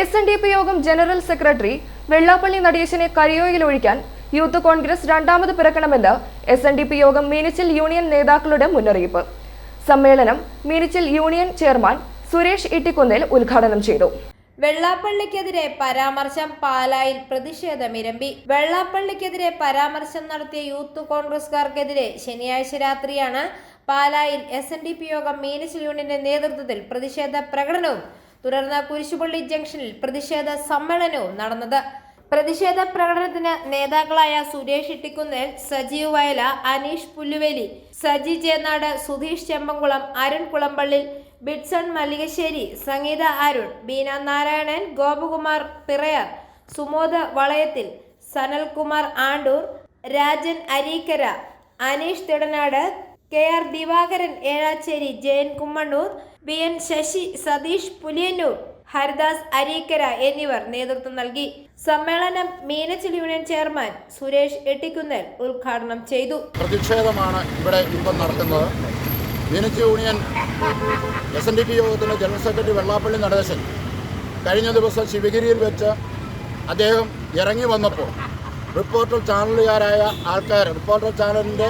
SNDP യോഗം general secretary Vellappally നടേശനെ കരിയോയിൽ ഒഴിക്കാൻ youth Congress രണ്ടാമത് പിറക്കണമെന്ന് SNDP യോഗം മീനച്ചിൽ യൂണിയൻ നേതാക്കളുടെ മുന്നറിയിപ്പ്. സമ്മേളനം മീനച്ചിൽ യൂണിയൻ ചെയർമാൻ സുരേഷ് ഇട്ടിക്കുന്നേൽ ഉദ്ഘാടനം ചെയ്തു. വെള്ളാപ്പള്ളിക്കെതിരെ പരാമർശം, പാലായിൽ പ്രതിഷേധമിരമ്പി. വെള്ളാപ്പള്ളിക്കെതിരെ പരാമർശം നടത്തിയ യൂത്ത് കോൺഗ്രസുകാർക്കെതിരെ ശനിയാഴ്ച രാത്രിയാണ് പാലായിൽ SNDP യോഗം മീനച്ചിൽ യൂണിയന്റെ നേതൃത്വത്തിൽ പ്രതിഷേധ പ്രകടനവും തുടർന്ന് കുരിശുപള്ളി ജംഗ്ഷനിൽ പ്രതിഷേധ സമ്മേളനവും നടന്നത്. പ്രതിഷേധ പ്രകടനത്തിന് നേതാക്കളായ സുരേഷ് ഇട്ടിക്കുന്നേൽ, സജീവ് വയല, അനീഷ് പുല്ലുവേലി, സജി ചേന്നാട്, സുധീഷ് ചെമ്പംകുളം, അരുൺ കുളമ്പള്ളിൽ, ബിറ്റ്സൺ മല്ലികശ്ശേരി, സംഗീത അരുൺ, ബീന നാരായണൻ, ഗോപകുമാർ പിറയാർ, സുമോദ് വളയത്തിൽ, സനൽകുമാർ ആണ്ടൂർ, രാജൻ അരീക്കര, അനീഷ് തിടനാട്, KR ദിവാകരൻ ഏഴാച്ചേരി, ജയൻ കുമ്മണ്ണൂർ, BN ശശി, സതീഷ് പുലിയന്നൂർ, ഹരിദാസ് അരീക്കര എന്നിവർ നേതൃത്വം നൽകി. സമ്മേളനം മീനച്ചിൽ യൂണിയൻ ചെയർമാൻ സുരേഷ് എട്ടിക്കുന്നേൽ ഉദ്ഘാടനം ചെയ്തു. പ്രതിഷേധമാണ് ഇവിടെ ഇപ്പം നടക്കുന്നത്. മീനച്ചിൽ യൂണിയൻ SNDP യോഗത്തിൻ്റെ ജനറൽ സെക്രട്ടറി വെള്ളാപ്പള്ളി നടേശൻ കഴിഞ്ഞ ദിവസം ശിവഗിരിയിൽ വെച്ച് അദ്ദേഹം ഇറങ്ങി വന്നപ്പോൾ റിപ്പോർട്ടർ ചാനലുകാരായ ആൾക്കാർ, റിപ്പോർട്ടർ ചാനലിൻ്റെ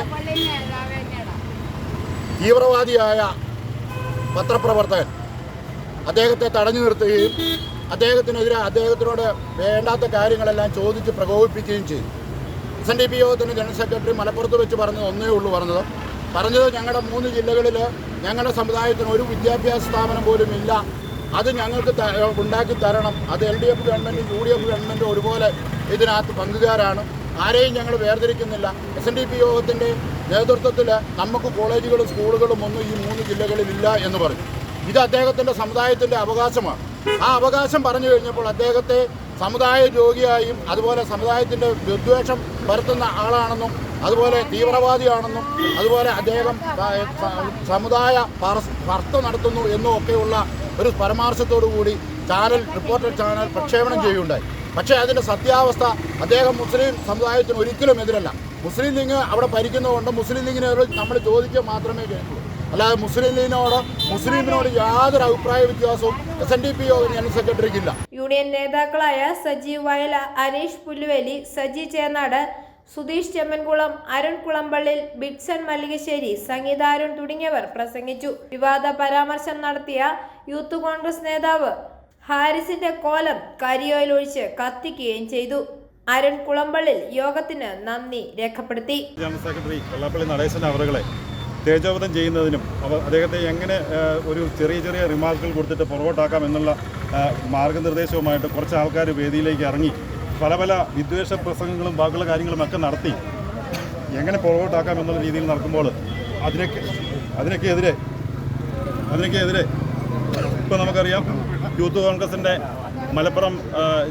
തീവ്രവാദിയായ പത്രപ്രവർത്തകൻ അദ്ദേഹത്തെ തടഞ്ഞു നിർത്തുകയും അദ്ദേഹത്തിനോട് വേണ്ടാത്ത കാര്യങ്ങളെല്ലാം ചോദിച്ച് പ്രകോപിപ്പിക്കുകയും ചെയ്തു. SNDP യോഗത്തിൻ്റെ ജനറൽ സെക്രട്ടറി മലപ്പുറത്ത് വെച്ച് പറഞ്ഞത് ഞങ്ങളുടെ 3 ജില്ലകളിൽ ഞങ്ങളുടെ സമുദായത്തിന് ഒരു വിദ്യാഭ്യാസ സ്ഥാപനം പോലും ഇല്ല, അത് ഞങ്ങൾക്ക് ഉണ്ടാക്കി തരണം. അത് LDF ഗവൺമെൻറ്റും UDF ഗവൺമെൻറ്റും ഒരുപോലെ ഇതിനകത്ത് പങ്കുകാരാണ്, ആരെയും ഞങ്ങൾ വേർതിരിക്കുന്നില്ല. SNDP യോഗത്തിൻ്റെ നേതൃത്വത്തിൽ നമുക്ക് കോളേജുകളും സ്കൂളുകളും ഒന്നും ഈ 3 ജില്ലകളിലില്ല എന്ന് പറഞ്ഞു. ഇത് അദ്ദേഹത്തിൻ്റെ സമുദായത്തിൻ്റെ അവകാശമാണ്. ആ അവകാശം പറഞ്ഞു കഴിഞ്ഞപ്പോൾ അദ്ദേഹത്തെ സമുദായ രോഗിയായും അതുപോലെ സമുദായത്തിൻ്റെ വിദ്വേഷം വരുത്തുന്ന ആളാണെന്നും അതുപോലെ തീവ്രവാദിയാണെന്നും അതുപോലെ അദ്ദേഹം സമുദായ ഭർത്ത നടത്തുന്നു എന്നും ഒക്കെയുള്ള ഒരു പരാമർശത്തോടു കൂടി റിപ്പോർട്ടർ ചാനൽ പ്രക്ഷേപണം ചെയ്യുകയുണ്ടായി. പക്ഷേ അതിൻ്റെ സത്യാവസ്ഥ, അദ്ദേഹം മുസ്ലിം സമുദായത്തിന് ഒരിക്കലും എതിരല്ല. മുസ്ലിം ലീഗ് അവിടെ ഭരിക്കുന്നതുകൊണ്ട് മുസ്ലിം ലീഗിനോട് നമ്മൾ ചോദിക്കുക മാത്രമേ കേൾക്കുള്ളൂ, അല്ലാതെ മുസ്ലിമിനോട് യാതൊരു അഭിപ്രായ വ്യത്യാസവും SNDP യോഗം ജനറൽ സെക്രട്ടറിക്കില്ല. യൂണിയൻ നേതാക്കളായ സജീവ് വയല, അനീഷ് പുല്ലുവേലി, സജി ചേന്നാട്, സുധീഷ് ചെമ്പൻകുളം, അരുൺ കുളമ്പള്ളിൽ, ബിറ്റ്സൺ മല്ലികശ്ശേരി, സംഗീത അരുൺ തുടങ്ങിയവർ പ്രസംഗിച്ചു. വിവാദ പരാമർശം നടത്തിയ യൂത്ത് കോൺഗ്രസ് നേതാവ് ഹാരിസിന്റെ കോലം കരിയോയിൽ ഒഴിച്ച് കത്തിക്കുകയും ചെയ്തു. അരുൺ കുളമ്പള്ളിൽ യോഗത്തിന് നന്ദി രേഖപ്പെടുത്തി. ജനറൽ സെക്രട്ടറി വെള്ളാപ്പള്ളി നടേശൻ അവരുകളെ തേജോവധം ചെയ്യുന്നതിനും അദ്ദേഹത്തെ എങ്ങനെ ഒരു ചെറിയ റിമാർക്കുകൾ കൊടുത്തിട്ട് പുറകോട്ടാക്കാം എന്നുള്ള മാർഗനിർദ്ദേശവുമായിട്ട് കുറച്ച് ആൾക്കാർ വേദിയിലേക്ക് ഇറങ്ങി പല വിദ്വേഷ പ്രസംഗങ്ങളും ബാക്കിയുള്ള കാര്യങ്ങളും ഒക്കെ നടത്തി എങ്ങനെ പുറകോട്ടാക്കാം എന്നുള്ള രീതിയിൽ നടക്കുമ്പോൾ അതിനൊക്കെ എതിരെ ഇപ്പോൾ നമുക്കറിയാം യൂത്ത് കോൺഗ്രസിൻ്റെ മലപ്പുറം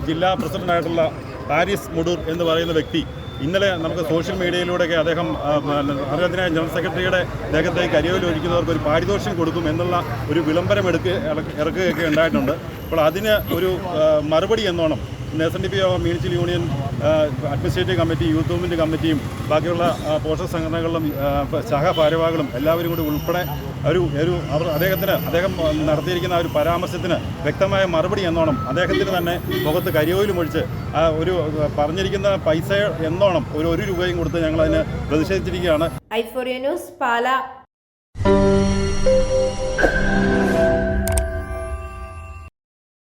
ജില്ലാ പ്രസിഡൻ്റായിട്ടുള്ള ഹാരിസ് മുടൂർ എന്ന് പറയുന്ന വ്യക്തി ഇന്നലെ നമുക്ക് സോഷ്യൽ മീഡിയയിലൂടെയൊക്കെ അദ്ദേഹം അദ്ദേഹത്തിനെ ജനറൽ സെക്രട്ടറിയുടെ ദേഹത്തേക്ക് കരിയോയിൽ ഒഴിക്കുന്നവർക്ക് ഒരു പാരിതോഷികം കൊടുക്കും എന്നുള്ള ഒരു വിളംബരം ഇറക്കുകയൊക്കെ ഉണ്ടായിട്ടുണ്ട്. അപ്പോൾ അതിന് ഒരു മറുപടി എന്നോണം SNDP യോഗം Meenachil union administrative committee, youth movement കമ്മിറ്റിയും ബാക്കിയുള്ള പോഷക സംഘടനകളിലും സഹഭാരവാഹികളും എല്ലാവരും കൂടി ഉൾപ്പെടെ അദ്ദേഹം നടത്തിയിരിക്കുന്ന ഒരു പരാമർശത്തിന് വ്യക്തമായ മറുപടി എന്നോണം അദ്ദേഹത്തിന് തന്നെ മുഖത്ത് കരിയോയിലും ഒഴിച്ച് ഒരു പറഞ്ഞിരിക്കുന്ന പൈസ എന്നോണം ഒരു രൂപയും കൊടുത്ത് ഞങ്ങളതിന് പ്രതിഷേധിച്ചിരിക്കുകയാണ്. i4u ന്യൂസ്, പാല.